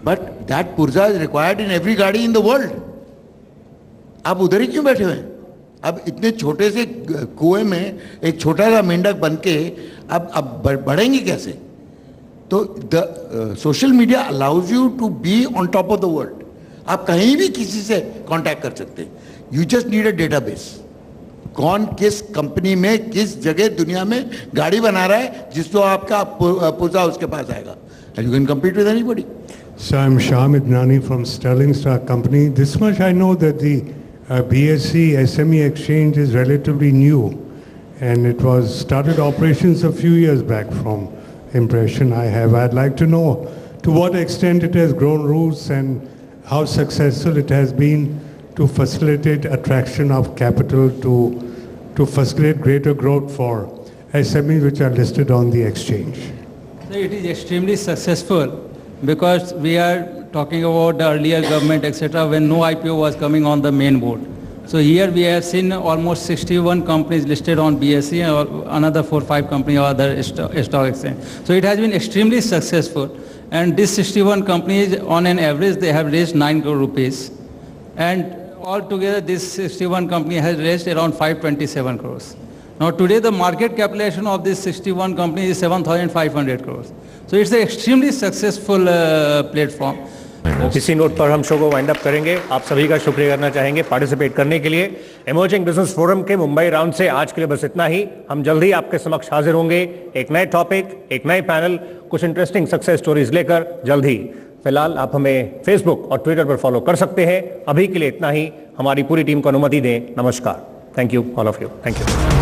बट दैट पुर्जा इज रिक्वायर्ड इन एवरी गाड़ी इन द वर्ल्ड। आप उधर ही क्यों बैठे हुए हैं? अब इतने छोटे से कुएं में एक छोटा सा मेंढक बन के अब बढ़ेंगे कैसे? तो the social media allows you to be on top of the world. आप कहीं भी किसी से कांटेक्ट कर सकते हैं। You just need a database. कौन किस कंपनी में किस जगह दुनिया में गाड़ी बना रहा है जिसको आपका पुर्जा उसके पास आएगा, and you can compete with anybody. So I'm Shyam Idnani from Sterling Star Company. This much I know that the BSE SME exchange is relatively new, and it was started operations a few years back from impression I have. I'd like to know to what extent it has grown roots and how successful it has been to facilitate attraction of capital to facilitate greater growth for SMEs which are listed on the exchange. So it is extremely successful because we are talking about the earlier government, etc., when no IPO was coming on the main board. So here we have seen almost 61 companies listed on BSE and another 4-5 companies or other stock exchange. So it has been extremely successful, and these 61 companies on an average they have raised 9 crore rupees, and altogether this 61 company has raised around 527 crores. Now today the market capitalization of this 61 companies is 7,500 crores. So it's an extremely successful platform. इसी note पर हम show को wind up करेंगे। आप सभी का शुक्रिया करना चाहेंगे पार्टिसिपेट करने के लिए। इमर्जिंग बिजनेस फोरम के मुंबई राउंड से आज के लिए बस इतना ही। हम जल्द ही आपके समक्ष हाजिर होंगे एक नए टॉपिक, एक नए पैनल, कुछ इंटरेस्टिंग सक्सेस स्टोरीज लेकर जल्द ही। फिलहाल आप हमें फेसबुक और ट्विटर पर फॉलो कर सकते हैं। अभी के लिए इतना ही। हमारी पूरी टीम को अनुमति दें। नमस्कार। Thank you all of you. Thank you.